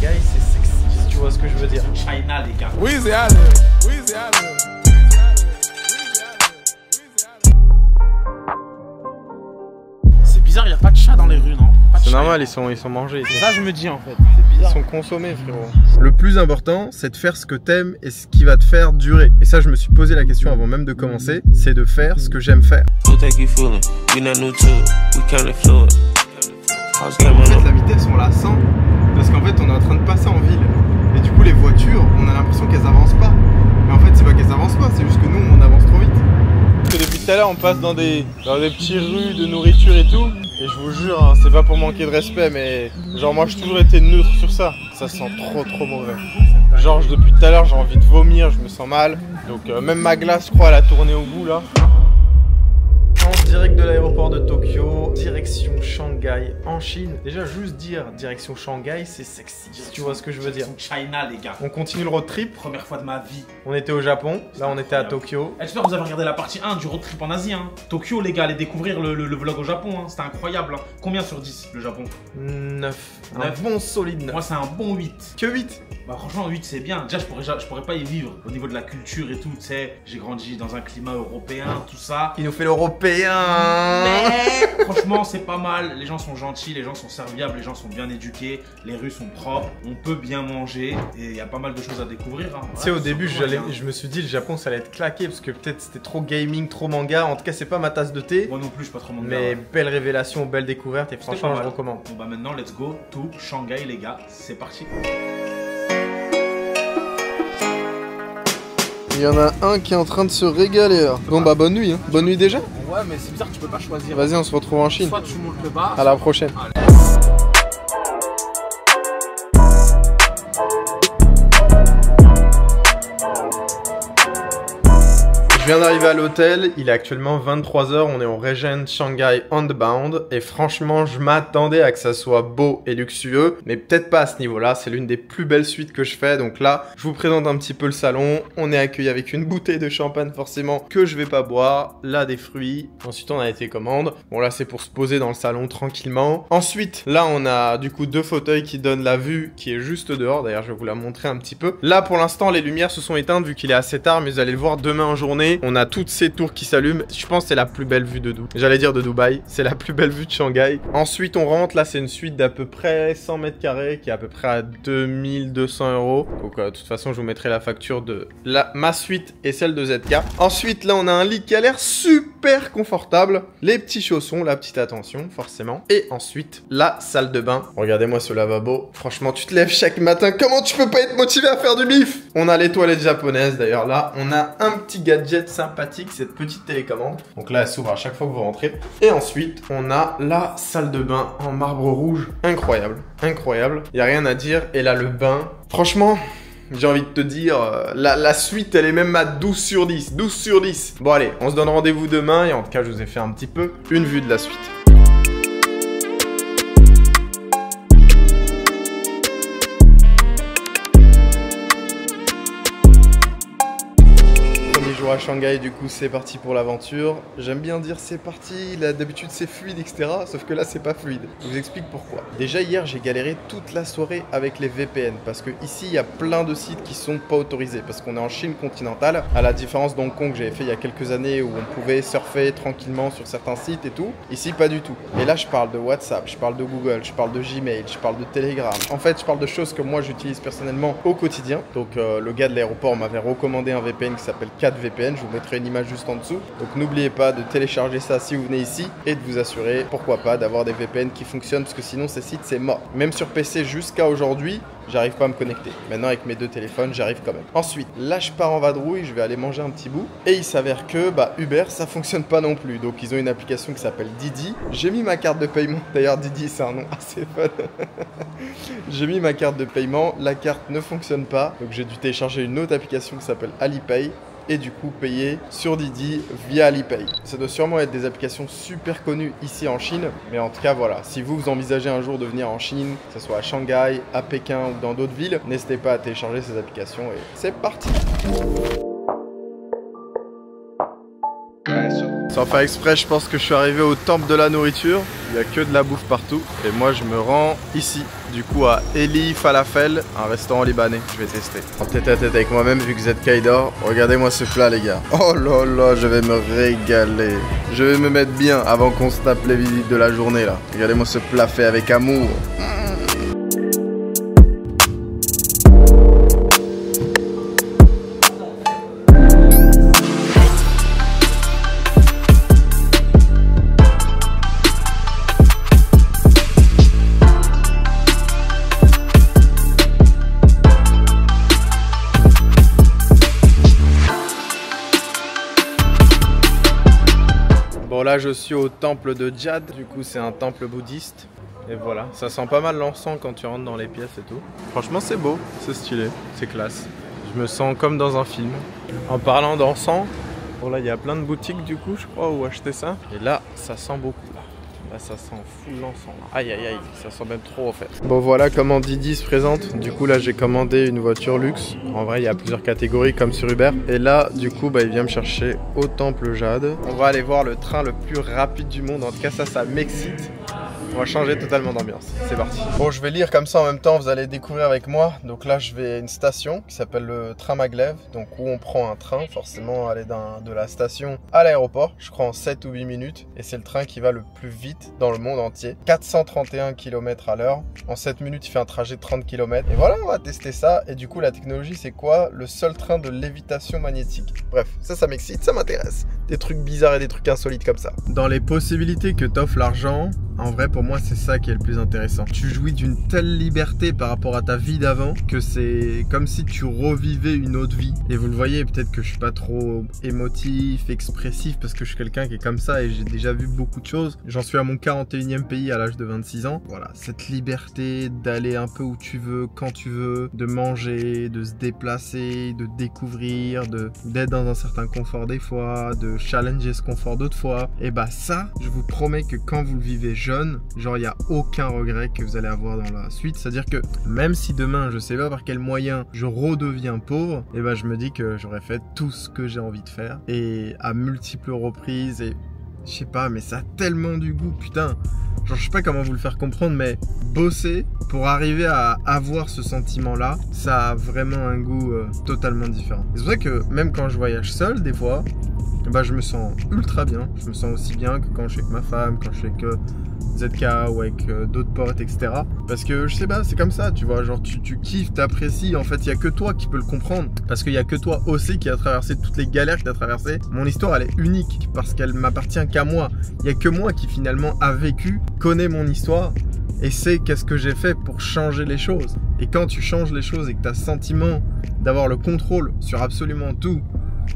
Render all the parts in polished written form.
Shanghai, c'est sexy, si tu vois ce que je veux dire. China, les gars. Oui, c'est allé. Oui, c'est allé. C'est bizarre, il n'y a pas de chat dans les rues, non? C'est normal, ils sont mangés. C'est ça, je me dis en fait. Ils sont consommés, frérot. Le plus important, c'est de faire ce que t'aimes et ce qui va te faire durer. Et ça, je me suis posé la question avant même de commencer, c'est de faire ce que j'aime faire. En fait, la vitesse, on la sent parce qu'en fait, on est en train de passer en ville. Et du coup, les voitures, on a l'impression qu'elles avancent pas. Mais en fait, c'est pas qu'elles avancent pas, c'est juste que nous, on avance trop vite. Parce que depuis tout à l'heure, on passe dans des petits rues de nourriture et tout. Et je vous jure, hein, c'est pas pour manquer de respect, mais genre moi, j'ai toujours été neutre sur ça. Ça sent trop mauvais. Genre, depuis tout à l'heure, j'ai envie de vomir, je me sens mal. Donc même ma glace, je crois, elle a tourné au bout là. En direct de l'aéroport de Tokyo, direction Shanghai en Chine. Déjà, juste dire direction Shanghai, c'est sexy, si tu vois ce que je veux dire. China, les gars. On continue le road trip. Première fois de ma vie. On était au Japon, là on était à Tokyo. J'espère que vous avez regardé la partie 1 du road trip en Asie. Hein. Tokyo, les gars, allez découvrir le vlog au Japon. Hein. C'était incroyable. Hein. Combien sur 10 le Japon? 9. Un bon solide 9. Moi, c'est un bon 8. Que 8? Bah franchement 8 c'est bien, déjà je pourrais pas y vivre au niveau de la culture et tout, tu sais, j'ai grandi dans un climat européen, tout ça. Il nous fait l'européen. Mais franchement c'est pas mal, les gens sont gentils, les gens sont serviables, les gens sont bien éduqués, les rues sont propres, on peut bien manger et il y a pas mal de choses à découvrir. Hein. Tu sais au début je me suis dit le Japon ça allait être claqué parce que peut-être c'était trop gaming, trop manga, en tout cas c'est pas ma tasse de thé. Moi non plus je suis pas trop manga. Mais belle révélation, belle découverte et franchement je recommande. Bon bah maintenant let's go to Shanghai les gars, c'est parti. Il y en a un qui est en train de se régaler là. Bon bah bonne nuit, hein. Bonne nuit déjà. Ouais mais c'est bizarre, tu peux pas choisir. Vas-y on se retrouve en Chine. Soit tu montes le bas. À la prochaine. Allez. Je viens d'arriver à l'hôtel, il est actuellement 23 h, on est au Regent Shanghai Underbound et franchement je m'attendais à que ça soit beau et luxueux, mais peut-être pas à ce niveau-là, c'est l'une des plus belles suites que je fais, donc là je vous présente un petit peu le salon, on est accueilli avec une bouteille de champagne forcément que je vais pas boire, là des fruits, ensuite on a été commande, bon là c'est pour se poser dans le salon tranquillement, ensuite là on a du coup 2 fauteuils qui donnent la vue qui est juste dehors, d'ailleurs je vais vous la montrer un petit peu, là pour l'instant les lumières se sont éteintes vu qu'il est assez tard, mais vous allez le voir demain en journée. On a toutes ces tours qui s'allument. Je pense que c'est la plus belle vue de J'allais dire de Dubaï. C'est la plus belle vue de Shanghai. Ensuite, on rentre. Là, c'est une suite d'à peu près 100 mètres carrés qui est à peu près à 2200 €. Donc, de toute façon, je vous mettrai la facture de ma suite et celle de ZK. Ensuite, là, on a un lit qui a l'air super confortable. Les petits chaussons, la petite attention, forcément. Et ensuite, la salle de bain. Regardez-moi ce lavabo. Franchement, tu te lèves chaque matin. Comment tu peux pas être motivé à faire du bif? On a les toilettes japonaises. D'ailleurs, là, on a un petit gadget sympathique, cette petite télécommande. Donc là, elle s'ouvre à chaque fois que vous rentrez. Et ensuite, on a la salle de bain en marbre rouge. Incroyable, incroyable. Il n'y a rien à dire. Et là, le bain, franchement, j'ai envie de te dire, la suite, elle est même à 12 sur 10. 12 sur 10. Bon, allez, on se donne rendez-vous demain. Et en tout cas, je vous ai fait un petit peu une vue de la suite. À Shanghai, du coup c'est parti pour l'aventure. J'aime bien dire c'est parti, là d'habitude c'est fluide etc, sauf que là c'est pas fluide. Je vous explique pourquoi. Déjà hier j'ai galéré toute la soirée avec les VPN parce que ici il y a plein de sites qui sont pas autorisés parce qu'on est en Chine continentale, à la différence d'Hong Kong que j'avais fait il y a quelques années où on pouvait surfer tranquillement sur certains sites et tout. Ici pas du tout. Et là je parle de WhatsApp, je parle de Google, je parle de Gmail, je parle de Telegram. En fait je parle de choses que moi j'utilise personnellement au quotidien. Donc le gars de l'aéroport m'avait recommandé un VPN qui s'appelle 4VPN. Je vous mettrai une image juste en dessous. Donc n'oubliez pas de télécharger ça si vous venez ici et de vous assurer, pourquoi pas, d'avoir des VPN qui fonctionnent parce que sinon ces sites c'est mort. Même sur PC jusqu'à aujourd'hui, j'arrive pas à me connecter. Maintenant avec mes 2 téléphones, j'arrive quand même. Ensuite, là je pars en vadrouille, je vais aller manger un petit bout. Et il s'avère que Uber ça fonctionne pas non plus. Donc ils ont une application qui s'appelle Didi. J'ai mis ma carte de paiement. D'ailleurs Didi c'est un nom assez fun. J'ai mis ma carte de paiement, la carte ne fonctionne pas. Donc j'ai dû télécharger une autre application qui s'appelle Alipay. Et du coup payer sur Didi via Alipay. Ça doit sûrement être des applications super connues ici en Chine, mais en tout cas voilà, si vous envisagez un jour de venir en Chine, que ce soit à Shanghai, à Pékin ou dans d'autres villes, n'hésitez pas à télécharger ces applications et c'est parti. Sans faire exprès, je pense que je suis arrivé au temple de la nourriture. il n'y a que de la bouffe partout. Et moi je me rends ici, du coup à Eli Falafel, un restaurant libanais. Je vais tester. En tête à tête avec moi-même vu que ZK dort. Regardez-moi ce plat les gars. Oh là là, je vais me régaler. Je vais me mettre bien avant qu'on se tape les visites de la journée là. Regardez-moi ce plat fait avec amour. Bon là je suis au temple de Djad, du coup c'est un temple bouddhiste. Et voilà, ça sent pas mal l'encens quand tu rentres dans les pièces et tout. Franchement c'est beau, c'est stylé, c'est classe. Je me sens comme dans un film. En parlant d'encens, bon là il y a plein de boutiques du coup je crois où acheter ça. Et là ça sent beaucoup là. Là ça sent full l'encens. Aïe aïe aïe, ça sent même trop en fait. Bon voilà comment Didi se présente. Du coup là j'ai commandé une voiture luxe. En vrai il y a plusieurs catégories comme sur Uber. Et là du coup bah, il vient me chercher au temple Jade. On va aller voir le train le plus rapide du monde. En tout cas ça m'excite. On va changer totalement d'ambiance. C'est parti. Bon, je vais lire comme ça en même temps, vous allez découvrir avec moi. Donc là, je vais à une station qui s'appelle le train Maglev. Donc où on prend un train, forcément aller de la station à l'aéroport. Je crois en 7 ou 8 minutes. Et c'est le train qui va le plus vite dans le monde entier. 431 km à l'heure. En 7 minutes, il fait un trajet de 30 km. Et voilà, on va tester ça. Et du coup, la technologie, c'est quoi? Le seul train de lévitation magnétique. Bref, ça m'excite, ça m'intéresse. Des trucs bizarres et des trucs insolites comme ça. Dans les possibilités que t'offre l'argent, en vrai, pour moi, c'est ça qui est le plus intéressant. Tu jouis d'une telle liberté par rapport à ta vie d'avant que c'est comme si tu revivais une autre vie. Et vous le voyez, peut-être que je suis pas trop émotif, expressif, parce que je suis quelqu'un qui est comme ça et j'ai déjà vu beaucoup de choses. J'en suis à mon 41e pays à l'âge de 26 ans. Voilà, cette liberté d'aller un peu où tu veux, quand tu veux, de manger, de se déplacer, de découvrir, d'être dans un certain confort des fois, de challenger ce confort d'autres fois. Et bah ça, je vous promets que quand vous le vivez jeune, genre il n'y a aucun regret que vous allez avoir dans la suite. C'est-à-dire que même si demain, je sais pas par quel moyen, je redeviens pauvre, et bah je me dis que j'aurais fait tout ce que j'ai envie de faire. Et à multiples reprises, et je sais pas, mais ça a tellement du goût, putain. Genre je sais pas comment vous le faire comprendre, mais bosser pour arriver à avoir ce sentiment-là, ça a vraiment un goût totalement différent. C'est pour ça que même quand je voyage seul, des fois, bah je me sens ultra bien. Je me sens aussi bien que quand je suis avec ma femme, quand je suis avec ZK ou avec d'autres potes, etc. Parce que je sais pas, c'est comme ça, tu vois, genre tu kiffes, t'apprécies. En fait, il y a que toi qui peux le comprendre. Parce qu'il y a que toi aussi qui a traversé toutes les galères que tu as traversées. Mon histoire, elle est unique parce qu'elle m'appartient qu'à moi. Il y a que moi qui finalement a vécu, connaît mon histoire et sait qu'est-ce que j'ai fait pour changer les choses. Et quand tu changes les choses et que tu as ce sentiment d'avoir le contrôle sur absolument tout,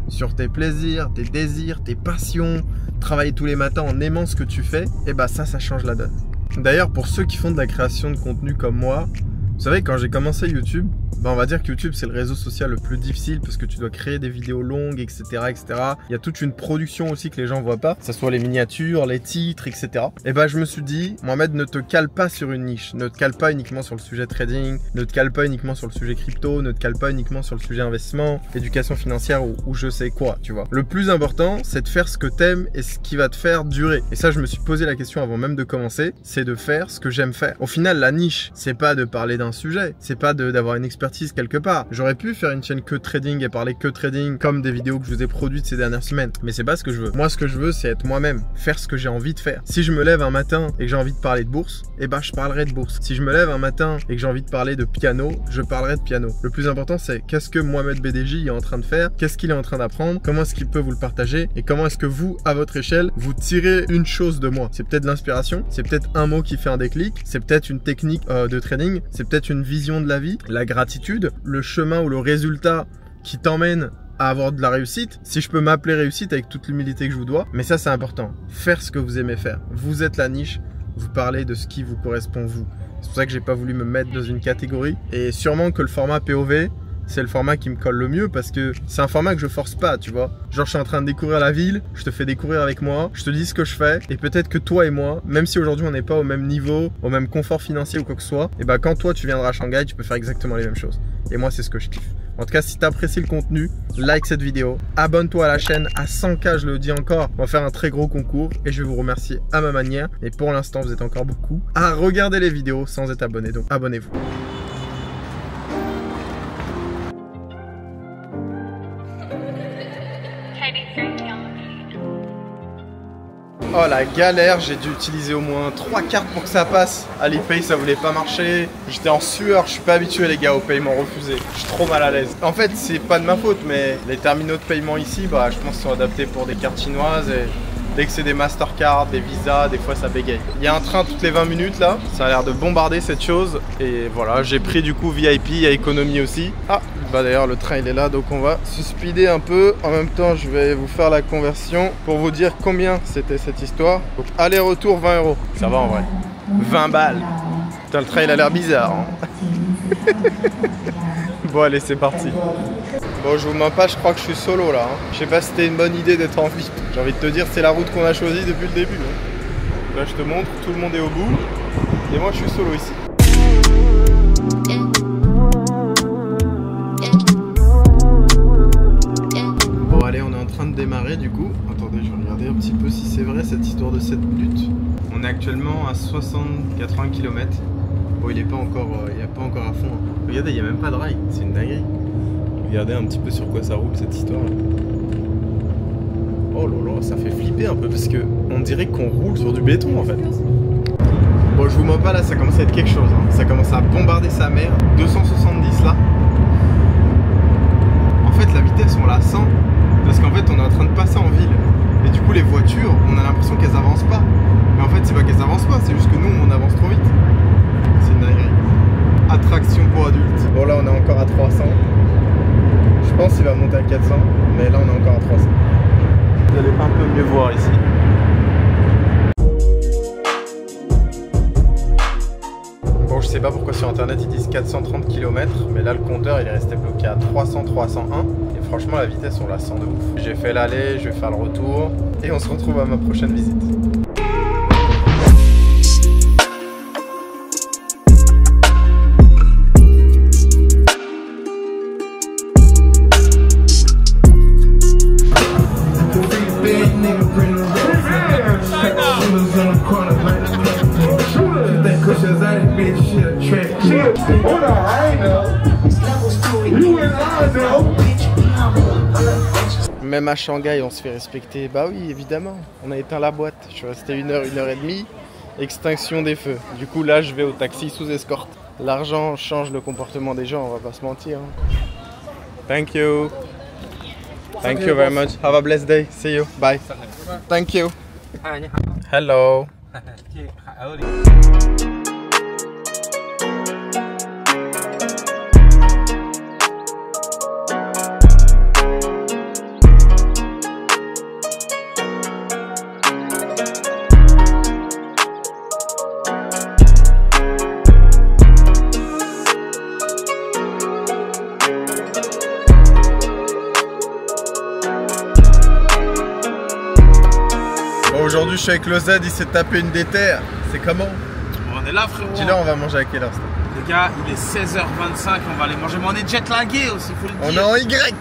sur tes plaisirs, tes désirs, tes passions, travailler tous les matins en aimant ce que tu fais, et bah ça change la donne. D'ailleurs, pour ceux qui font de la création de contenu comme moi, vous savez, quand j'ai commencé YouTube, bah on va dire que YouTube c'est le réseau social le plus difficile parce que tu dois créer des vidéos longues, etc., etc. Il y a toute une production aussi que les gens voient pas, que ce soit les miniatures, les titres, etc. Et bah je me suis dit, Mohamed, ne te cale pas sur une niche, ne te cale pas uniquement sur le sujet trading, ne te cale pas uniquement sur le sujet crypto, ne te cale pas uniquement sur le sujet investissement, éducation financière ou je sais quoi, tu vois. Le plus important, c'est de faire ce que t'aimes et ce qui va te faire durer. Et ça, je me suis posé la question avant même de commencer, c'est de faire ce que j'aime faire. Au final, la niche, c'est pas de parler d'un sujet, c'est pas d'avoir une expertise quelque part. J'aurais pu faire une chaîne que trading et parler que trading comme des vidéos que je vous ai produites ces dernières semaines, mais c'est pas ce que je veux. Moi, ce que je veux, c'est être moi-même, faire ce que j'ai envie de faire. Si je me lève un matin et que j'ai envie de parler de bourse, eh ben je parlerai de bourse. Si je me lève un matin et que j'ai envie de parler de piano, je parlerai de piano. Le plus important, c'est qu'est-ce que Mohamed BDJ est en train de faire, qu'est-ce qu'il est en train d'apprendre, comment est-ce qu'il peut vous le partager et comment est-ce que vous, à votre échelle, vous tirez une chose de moi. C'est peut-être l'inspiration, c'est peut-être un mot qui fait un déclic, c'est peut-être une technique de trading, c'est peut-être une vision de la vie, la gratitude, le chemin ou le résultat qui t'emmène à avoir de la réussite. Si je peux m'appeler réussite avec toute l'humilité que je vous dois, mais ça c'est important. Faire ce que vous aimez faire. Vous êtes la niche, vous parlez de ce qui vous correspond vous. C'est pour ça que j'ai pas voulu me mettre dans une catégorie et sûrement que le format POV, c'est le format qui me colle le mieux parce que c'est un format que je force pas, tu vois. Genre je suis en train de découvrir la ville, je te fais découvrir avec moi, je te dis ce que je fais et peut-être que toi et moi, même si aujourd'hui on n'est pas au même niveau, au même confort financier ou quoi que ce soit, et bah quand toi tu viendras à Shanghai, tu peux faire exactement les mêmes choses. Et moi c'est ce que je kiffe. En tout cas, si tu apprécies le contenu, like cette vidéo, abonne-toi à la chaîne. À 100K, je le dis encore, on va faire un très gros concours et je vais vous remercier à ma manière. Et pour l'instant, vous êtes encore beaucoup à regarder les vidéos sans être abonné, donc abonnez-vous. Oh la galère, j'ai dû utiliser au moins 3 cartes pour que ça passe. Alipay ça voulait pas marcher. J'étais en sueur, je suis pas habitué les gars au paiement refusé. Je suis trop mal à l'aise. En fait c'est pas de ma faute mais les terminaux de paiement ici bah je pense qu'ils sont adaptés pour des cartes chinoises et dès que c'est des Mastercard, des Visa, des fois ça bégaye. Il y a un train toutes les 20 minutes là, ça a l'air de bombarder cette chose. Et voilà, j'ai pris du coup VIP, il y a économie aussi. Ah, bah d'ailleurs le train il est là donc on va se speeder un peu. En même temps je vais vous faire la conversion pour vous dire combien c'était cette histoire. Donc aller-retour 20 €. Ça va en vrai. 20 balles. Putain le train il a l'air bizarre hein. Bon allez c'est parti. Bon je vous mens pas, je crois que je suis solo là hein. Je sais pas si c'était une bonne idée d'être en VIP. J'ai envie de te dire c'est la route qu'on a choisie depuis le début hein. Là je te montre, tout le monde est au bout. Et moi je suis solo ici. Bon allez on est en train de démarrer du coup. Attendez je vais regarder un petit peu si c'est vrai cette histoire de 7 minutes. On est actuellement à 60-80 km. Bon il est pas encore, pas encore à fond hein. Regardez il n'y a même pas de rail, c'est une dinguerie. Regardez un petit peu sur quoi ça roule cette histoire là. Oh là là, ça fait flipper un peu parce que on dirait qu'on roule sur du béton en fait. Bon je vous mens pas là, ça commence à être quelque chose hein. Ça commence à bombarder sa mère. 270 là. En fait la vitesse on la sent parce qu'en fait on est en train de passer en ville. Et du coup les voitures, on a l'impression qu'elles avancent pas. Mais en fait c'est pas qu'elles avancent pas, c'est juste que nous on avance trop vite. C'est une dinguerie. Attraction pour adultes. Bon là on est encore à 300. Je pense qu'il va monter à 400, mais là on est encore à 300. Vous allez un peu mieux voir ici. Bon, je sais pas pourquoi sur internet ils disent 430 km, mais là le compteur il est resté bloqué à 300, 301. Et franchement, la vitesse on la sent de ouf. J'ai fait l'aller, je vais faire le retour, et on se retrouve à ma prochaine visite. Même à Shanghai, on se fait respecter. Bah oui, évidemment. On a éteint la boîte. Je suis resté 1 heure, 1 heure et demie. Extinction des feux. Du coup, là, je vais au taxi sous escorte. L'argent change le comportement des gens, on va pas se mentir. Thank you. Thank you very much. Have a blessed day. See you. Bye. Thank you. Hello. Aujourd'hui je suis avec le Z, il s'est tapé une déterre. C'est comment? On est là frérot. Dis-le, on va manger à quelle heure? Les gars, il est 16h25, on va aller manger. Mais on est jet lagué aussi, faut le dire. On est en Y.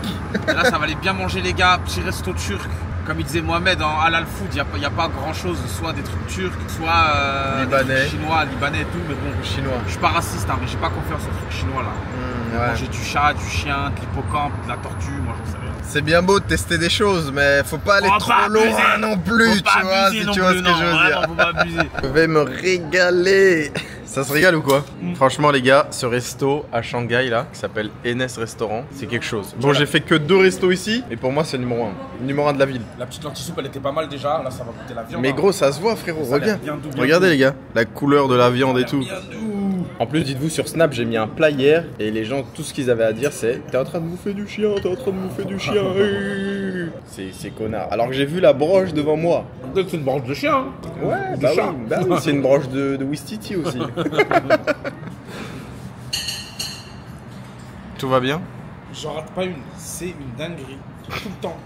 Et là ça va aller bien manger les gars, petit resto turc. Comme il disait Mohamed, en halal food, il n'y a pas grand chose, soit des trucs turcs, soit libanais. Des trucs chinois, libanais et tout. Mais bon, chinois. Je suis pas raciste, hein, mais j'ai pas confiance aux trucs chinois là. Ouais. Manger du chat, du chien, de l'hippocampe, de la tortue, moi j'en sais rien. C'est bien beau de tester des choses, mais faut pas aller trop loin non plus, tu vois, si tu vois ce que je veux dire. Faut pas abuser. Je vais me régaler. Ça se régale ou quoi? Franchement les gars, ce resto à Shanghai là, qui s'appelle Enes Restaurant, c'est quelque chose. Bon j'ai fait que 2 restos ici, et pour moi c'est le numéro 1. Le numéro 1 de la ville. La petite lentilles soupe elle était pas mal déjà, là ça va goûter la viande. Mais gros ça se voit frérot, Ça a l'air regarde. bien doux, bien Regardez doux. les gars, la couleur de la viande et tout. Bien doux. En plus dites-vous sur Snap j'ai mis un plat hier, et les gens tout ce qu'ils avaient à dire c'est: t'es en train de bouffer du chien, t'es en train de bouffer du chien. C'est connard. Alors que j'ai vu la broche devant moi. Peut-être c'est une branche de chien. Ouais, Du bah chat. oui, bah oui, c'est une broche de Wistiti aussi. Tout va bien? J'en rate pas une. C'est une dinguerie. Tout le temps.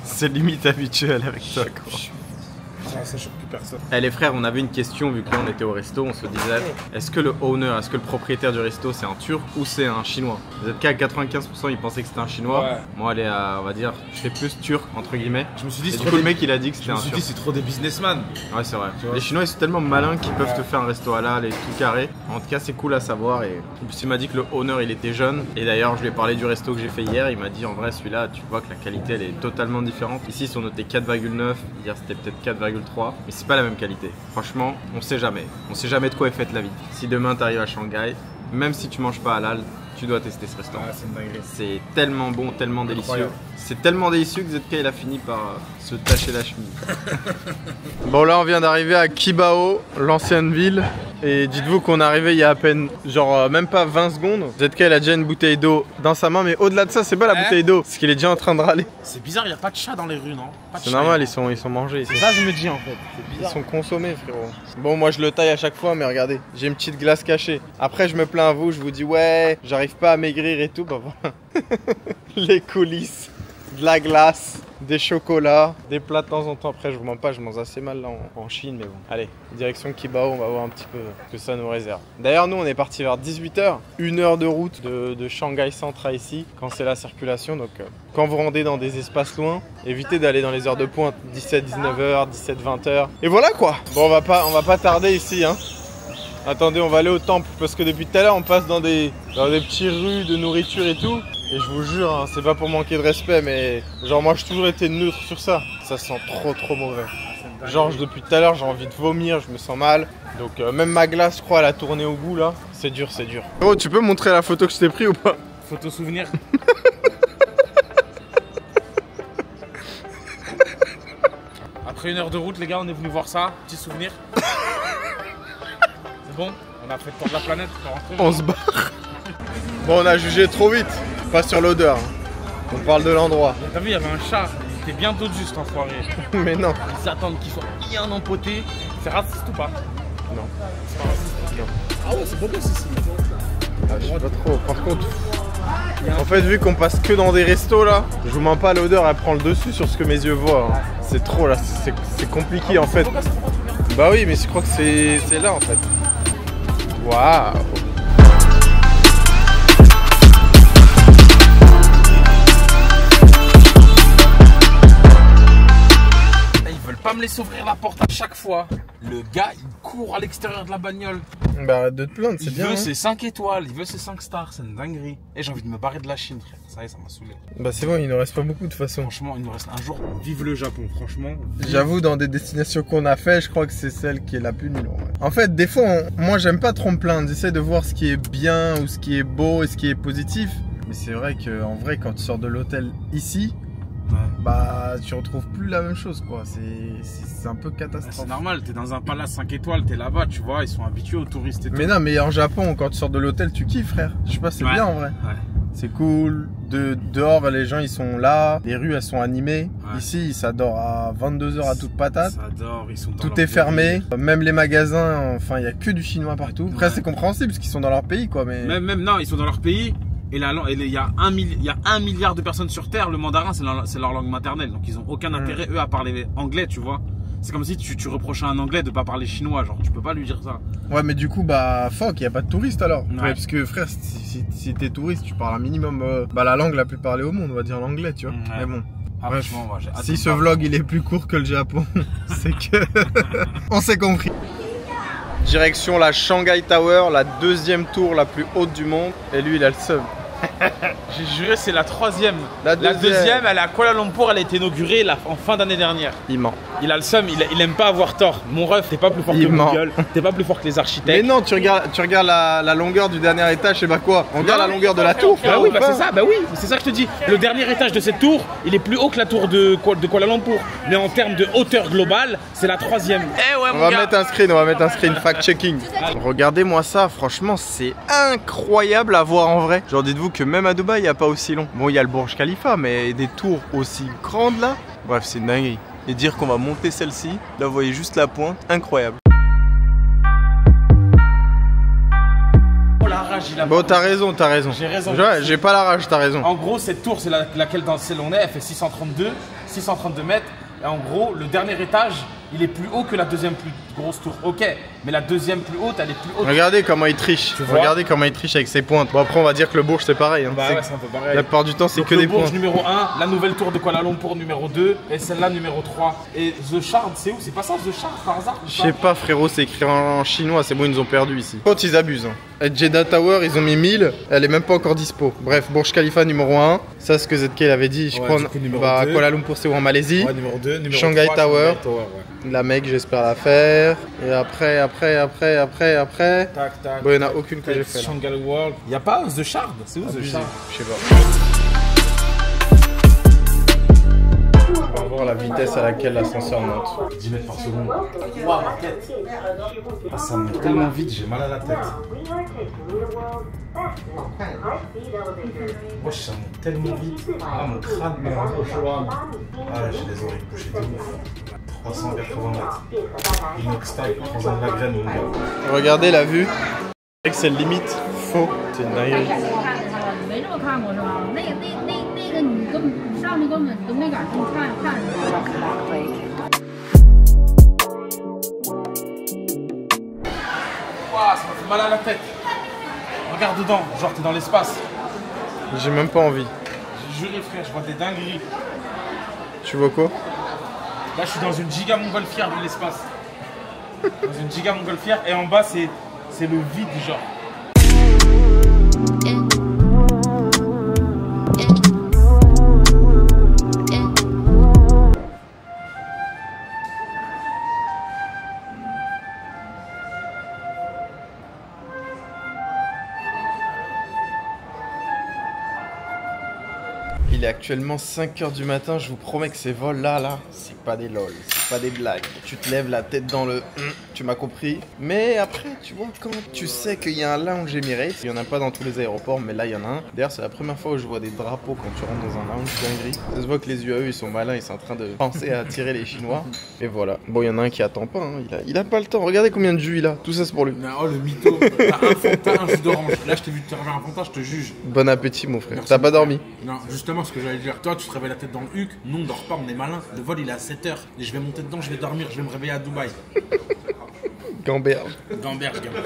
C'est limite habituel avec toi, quoi. Ça choque plus personne. Eh les frères, on avait une question vu que là on était au resto, on se disait est-ce que le owner, est-ce que le propriétaire du resto c'est un turc ou c'est un chinois? Vous êtes qu'à 95% il pensait que c'était un chinois. Ouais. Moi allez, on va dire, j'étais plus turc entre guillemets. Je me suis dit, Et du coup le mec il a dit que c'était un Je me suis turc. dit, c'est trop des businessmen. Ouais c'est vrai. Tu vois. Les chinois ils sont tellement malins qu'ils peuvent te faire un resto halal et tout carré. En tout cas c'est cool à savoir et en plus il m'a dit que le owner il était jeune. Et d'ailleurs je lui ai parlé du resto que j'ai fait hier, il m'a dit en vrai celui-là tu vois que la qualité elle est totalement différente. Ici ils sont notés 4,9, hier c'était peut-être 4,3. Mais c'est pas la même qualité. Franchement, on sait jamais. On sait jamais de quoi est faite la vie. Si demain t'arrives à Shanghai, même si tu manges pas halal, tu dois tester ce restaurant. Ah, c'est une dinguerie. C'est tellement bon, tellement délicieux. Incroyable. C'est tellement délicieux que ZK il a fini par se tacher la chemise. Bon là on vient d'arriver à Qibao, l'ancienne ville. Et dites-vous qu'on est arrivé il y a à peine, genre même pas 20 secondes. ZK il a déjà une bouteille d'eau dans sa main, mais au-delà de ça c'est pas la bouteille d'eau, c'est qu'il est déjà en train de râler. C'est bizarre, il n'y a pas de chat dans les rues, non? C'est normal, ils sont mangés. C'est ça, je me dis en fait. C'est Ils bizarre. sont consommés frérot. Bon moi je le taille à chaque fois mais regardez, j'ai une petite glace cachée. Après je me plains à vous, je vous dis ouais, j'arrive pas à maigrir et tout, bah voilà. Les coulisses, de la glace, des chocolats, des plats de temps en temps. Après je vous mens pas, je mange assez mal là en Chine mais bon. Allez, direction Qibao, on va voir un petit peu ce que ça nous réserve. D'ailleurs nous on est parti vers 18h, 1 heure de route de Shanghai Centre à ici, quand c'est la circulation. Donc quand vous rendez dans des espaces loin, évitez d'aller dans les heures de pointe, 17-19h, 17-20h. Et voilà quoi. Bon on va pas tarder ici hein. Attendez, on va aller au temple parce que depuis tout à l'heure on passe dans des petits rues de nourriture et tout. Et je vous jure, hein, c'est pas pour manquer de respect, mais genre moi j'ai toujours été neutre sur ça. Ça sent trop mauvais. Genre depuis tout à l'heure j'ai envie de vomir, je me sens mal. Donc même ma glace je crois elle a tourné au goût là. C'est dur, c'est dur. Oh tu peux montrer la photo que je t'ai pris ou pas? Photo souvenir. Après 1 heure de route, les gars, on est venu voir ça. Petit souvenir. C'est bon? On a fait le tour de la planète pour rentrer. On se barre. Bon on a jugé trop vite, pas sur l'odeur. Hein. On parle de l'endroit. T'as vu, il y avait un chat. Il était bien dos juste, enfoiré. Mais non. Ils attendent qu'il soit bien empoté. C'est raciste ou pas? Non. C'est pas raciste. Non. Ah ouais, c'est beau ici. Ah, je sais pas trop. Par contre, en fait, vu qu'on passe que dans des restos là, je vous mens pas, l'odeur elle prend le dessus sur ce que mes yeux voient. Hein. C'est trop là, c'est compliqué en fait. Bah oui, mais je crois que c'est là en fait. Waouh! Ils veulent pas me laisser ouvrir la porte à chaque fois. Le gars, il court à l'extérieur de la bagnole. Bah arrête de te plaindre, c'est Il bien. veut Hein. ses 5 étoiles, il veut ses 5 stars, c'est une dinguerie. Et j'ai envie de me barrer de la Chine, frère. Ça y est, ça m'a saoulé. Bah c'est bon, il nous reste pas beaucoup de toute façon. Franchement, il nous reste un jour. Vive le Japon, franchement. J'avoue, dans des destinations qu'on a fait, je crois que c'est celle qui est la plus nulle. En fait, des fois, moi j'aime pas trop me plaindre. J'essaie de voir ce qui est bien ou ce qui est beau et ce qui est positif. Mais c'est vrai qu'en vrai, quand tu sors de l'hôtel ici, Ouais. bah tu retrouves plus la même chose quoi. C'est un peu catastrophe. C'est normal, t'es dans un palace 5 étoiles, t'es là-bas, tu vois, ils sont habitués aux touristes et tout. Mais non, mais en Japon, quand tu sors de l'hôtel, tu kiffes, frère. Je sais pas, c'est Ouais. bien en vrai. Ouais. C'est cool. Dehors, les gens ils sont là. Les rues elles sont animées. Ouais. Ici, ça dort à 22h à toute patate. Ça dort, ils sont dans Tout leur est fermé, délire. même les magasins, enfin il y a que du chinois partout. Après Ouais. c'est compréhensible parce qu'ils sont dans leur pays quoi, mais Même non, ils sont dans leur pays. Et il y a 1 milliard de personnes sur Terre, le mandarin c'est leur langue maternelle. Donc ils ont aucun intérêt eux à parler anglais, tu vois. C'est comme si tu reprochais à un anglais de pas parler chinois, genre tu peux pas lui dire ça. ouais, mais du coup bah fuck, il y a pas de touristes alors. Ouais. Ouais, parce que frère, si t'es touriste, tu parles un minimum la langue la plus parlée au monde, on va dire l'anglais, tu vois. Ouais. Mais bon. Ah, Bref, franchement, moi, j'ai hâte si de ce voir. vlog il est plus court que le Japon, c'est que on s'est compris. Direction la Shanghai Tower, la deuxième tour la plus haute du monde, et lui il a le seum. J'ai juré, c'est la 3e. La deuxième. elle est à Kuala Lumpur, elle a été inaugurée en fin d'année dernière. Il ment. Il a le seum, il aime pas avoir tort. Mon ref, t'es pas plus fort Il que ment. Google, t'es pas plus fort que les Mais architectes. non, tu regardes la longueur du dernier étage, je sais pas quoi. On regarde la longueur de la tour, Bah frère. oui, ou bah pas c'est ça, bah oui, c'est ça que je te dis. Le dernier étage de cette tour, il est plus haut que la tour de Kuala Lumpur. Mais en termes de hauteur globale, c'est la 3e. Eh ouais, On va mettre un screen, fact-checking. Regardez-moi ça, franchement, c'est incroyable à voir en vrai. Genre, dites-vous que même à Dubaï, il n'y a pas aussi long. Bon, il y a le Burj Khalifa, mais des tours aussi grandes là. Bref, c'est une dinguerie. Et dire qu'on va monter celle-ci, là, vous voyez juste la pointe, incroyable. Oh la rage, j'ai la Bon, t'as raison, t'as raison. J'ai raison. Ouais, j'ai pas la rage, t'as raison. En gros, cette tour, c'est laquelle dans celle où on est, elle fait 632 mètres. Et en gros, le dernier étage, il est plus haut que la deuxième plus grosse tour. Ok, mais la deuxième plus haute, elle est plus haute. Regardez comment il triche. vois Regardez comment il triche avec ses pointes. Bon, après, on va dire que le Bourges, c'est pareil. Hein. Bah ouais, c'est un peu pareil. La plupart du temps, c'est Donc que le des Bourges pointes. numéro 1, la nouvelle tour de Kuala Lumpur numéro 2 et celle-là numéro 3. Et The Shard, c'est où? C'est pas ça The Shard par hasard? Je sais pas, frérot, c'est écrit en chinois. C'est bon, ils nous ont perdu ici. Quand ils abusent. Hein. Et Jeddah Tower, ils ont mis 1000. Elle est même pas encore dispo. Bref, Burj Khalifa numéro 1. Ça, ce que ZK avait dit. Je Ouais, crois. du coup, numéro Bah, 2. Kuala Lumpur, c'est où en Malaisie. Ouais, numéro 2, numéro Shanghai 3, Tower. Shanghai Tower, ouais. La Mecque, j'espère la faire. Et après. Tac, tac. Bon, il n'y en a aucune que j'ai fait là. Shanghai World. Y a pas The Shard? C'est où The Abusé. Shard? Je sais pas. On va voir la vitesse à laquelle l'ascenseur monte. 10 mètres par seconde. Waouh, ma tête. Ah, ça monte tellement vite, j'ai mal à la tête. Moi, ça monte tellement vite. Ah, mon crâne, ah, j'ai les oreilles bouchées de ouf. 380 mètres. Inox type, prends un de la graine, mon gars. Regardez la vue. C'est que c'est limite faux. C'est une dinguerie. 没这么看过是吧？那个你根本你上去根本都没敢这么看。 Waouh, ça m'a fait mal à la tête. Regarde dedans, genre t'es dans l'espace. J'ai même pas envie. J'ai juré, frère, je vois des dingueries. Tu vois quoi? Là, je suis dans une giga montgolfière de l'espace. Dans une giga montgolfière et en bas, c'est le vide, genre. Il est actuellement 5h du matin, je vous promets que ces vols là, c'est pas des lol, c'est pas des blagues. Tu te lèves la tête dans le tu m'as compris. Mais après, tu vois, quand tu sais qu'il y a un lounge Emirates, il y en a pas dans tous les aéroports, mais là il y en a un. D'ailleurs, c'est la première fois où je vois des drapeaux quand tu rentres dans un lounge dinguerie. Ça se voit que les UAE ils sont malins, ils sont en train de penser à attirer les Chinois. Et voilà. Bon, il y en a un qui attend pas, hein. Il a pas le temps. Regardez combien de jus il a. Tout ça c'est pour lui. Oh, le mytho. T'as un Fanta, un jus d'orange. Là, je t'ai vu te servir un Fanta, je te juge. Bon appétit, mon frère. Merci, T'as pas mon frère. dormi? Non, justement, ce que j'allais dire. Toi, tu te réveilles la tête dans le huc. Nous, on dort pas, on est malin. Le vol, il est à 7h. Et je vais monter dedans, je vais dormir, je vais me réveiller à Dubaï. Gamberge. Gamberge, gamin.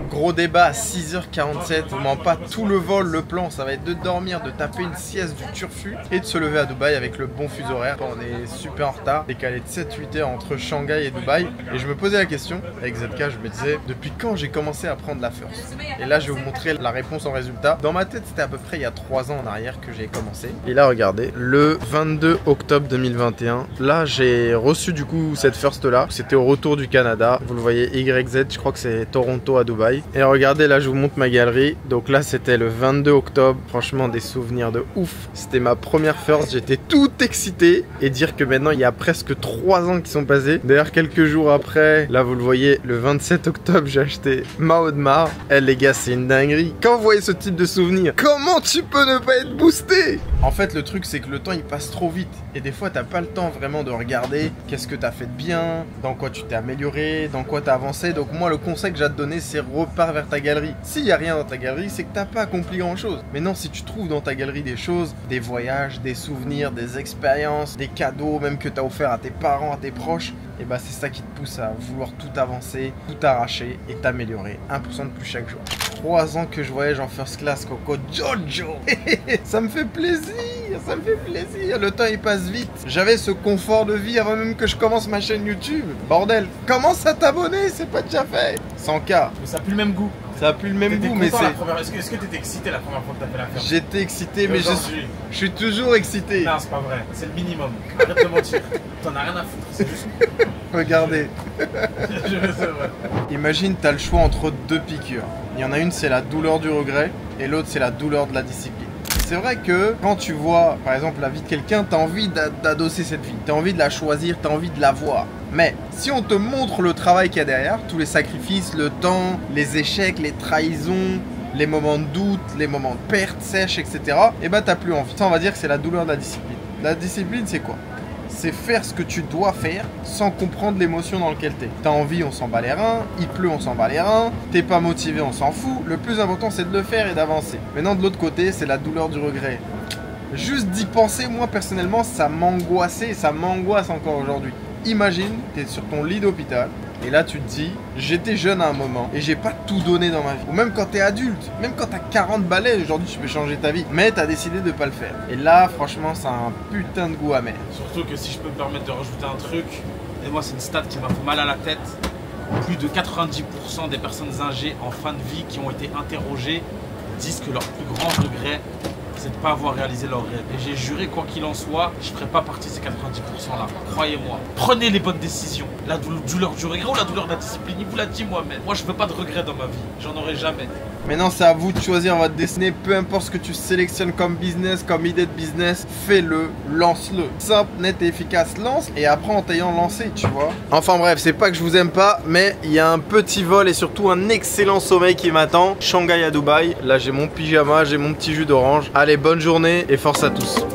Gros débat à 6h47, vraiment pas tout le vol, le plan, ça va être de dormir, de taper une sieste du turfu et de se lever à Dubaï avec le bon fuseau horaire. On est super en retard, décalé de 7-8 heures entre Shanghai et Dubaï. Et je me posais la question, avec ZK, je me disais, depuis quand j'ai commencé à prendre la first? Et là, je vais vous montrer la réponse en résultat. Dans ma tête, c'était à peu près il y a 3 ans en arrière que j'ai commencé. Et là, regardez, le 22 octobre 2021, là, j'ai reçu du coup cette first là. C'était au retour du Canada. Vous le voyez, YZ, je crois que c'est Toronto à Dubaï. Et regardez, là je vous montre ma galerie. Donc là c'était le 22 octobre. Franchement des souvenirs de ouf. C'était ma première first, j'étais tout excité. Et dire que maintenant il y a presque 3 ans qui sont passés. D'ailleurs quelques jours après, là vous le voyez, le 27 octobre j'ai acheté ma Audemars. Eh les gars, c'est une dinguerie. Quand vous voyez ce type de souvenirs, comment tu peux ne pas être boosté? En fait le truc c'est que le temps il passe trop vite. Et des fois t'as pas le temps vraiment de regarder qu'est-ce que t'as fait de bien, dans quoi tu t'es amélioré, dans quoi t'as avancé. Donc moi le conseil que j'ai à te donner c'est repars vers ta galerie. S'il y a rien dans ta galerie, c'est que t'as pas accompli grand chose. Mais non, si tu trouves dans ta galerie des choses, des voyages, des souvenirs, des expériences, des cadeaux même que t'as offert à tes parents, à tes proches, et bah c'est ça qui te pousse à vouloir tout avancer, tout arracher et t'améliorer 1% de plus chaque jour. 3 ans que je voyage en first class, Coco Jojo. Ça me fait plaisir, ça me fait plaisir. Le temps il passe vite. J'avais ce confort de vie avant même que je commence ma chaîne YouTube. Bordel, commence à t'abonner, c'est pas déjà fait. 100K. Mais ça a plus le même goût. Ça a plus le même goût, mais c'est... Est-ce que t'étais excité la première fois que t'as fait l'affaire? J'étais excité, mais aujourd'hui je suis toujours excité. Non, c'est pas vrai. C'est le minimum. Arrête de mentir. T'en as rien à foutre. C'est juste. Regardez. Je veux savoir. Imagine, t'as le choix entre 2 piqûres. Il y en a une, c'est la douleur du regret, et l'autre, c'est la douleur de la discipline. C'est vrai que quand tu vois, par exemple, la vie de quelqu'un, t'as envie d'adosser cette vie. T'as envie de la choisir, t'as envie de la voir. Mais si on te montre le travail qu'il y a derrière, tous les sacrifices, le temps, les échecs, les trahisons, les moments de doute, les moments de perte sèche, etc., et bah t'as plus envie. Ça, on va dire que c'est la douleur de la discipline. La discipline, c'est quoi? c'est faire ce que tu dois faire sans comprendre l'émotion dans laquelle t'es. T'as envie, on s'en bat les reins. Il pleut, on s'en bat les reins. T'es pas motivé, on s'en fout. Le plus important, c'est de le faire et d'avancer. Maintenant, de l'autre côté, c'est la douleur du regret. Juste d'y penser, moi personnellement, ça m'angoissait et ça m'angoisse encore aujourd'hui. Imagine, t'es sur ton lit d'hôpital et là tu te dis, j'étais jeune à un moment et j'ai pas tout donné dans ma vie. Ou même quand t'es adulte, même quand t'as 40 balais, aujourd'hui tu peux changer ta vie, mais t'as décidé de pas le faire. Et là, franchement, ça a un putain de goût amer. Surtout que si je peux me permettre de rajouter un truc, et moi c'est une stat qui m'a fait mal à la tête. Plus de 90% des personnes âgées en fin de vie qui ont été interrogées disent que leur plus grand regret, c'est de ne pas avoir réalisé leur rêve. Et j'ai juré, quoi qu'il en soit, je ne ferai pas partie de ces 90% là. Croyez-moi. Prenez les bonnes décisions. La douleur du regret ou la douleur de la discipline, il vous l'a dit moi-même. Moi, je ne veux pas de regrets dans ma vie. J'en aurai jamais. Maintenant, c'est à vous de choisir votre destinée. Peu importe ce que tu sélectionnes comme business, comme idée de business, fais-le, lance-le. Simple, net et efficace, lance et apprends en t'ayant lancé, tu vois. Enfin bref, c'est pas que je vous aime pas, mais il y a un petit vol et surtout un excellent sommeil qui m'attend. Shanghai à Dubaï. Là, j'ai mon pyjama, j'ai mon petit jus d'orange. Allez, bonne journée et force à tous.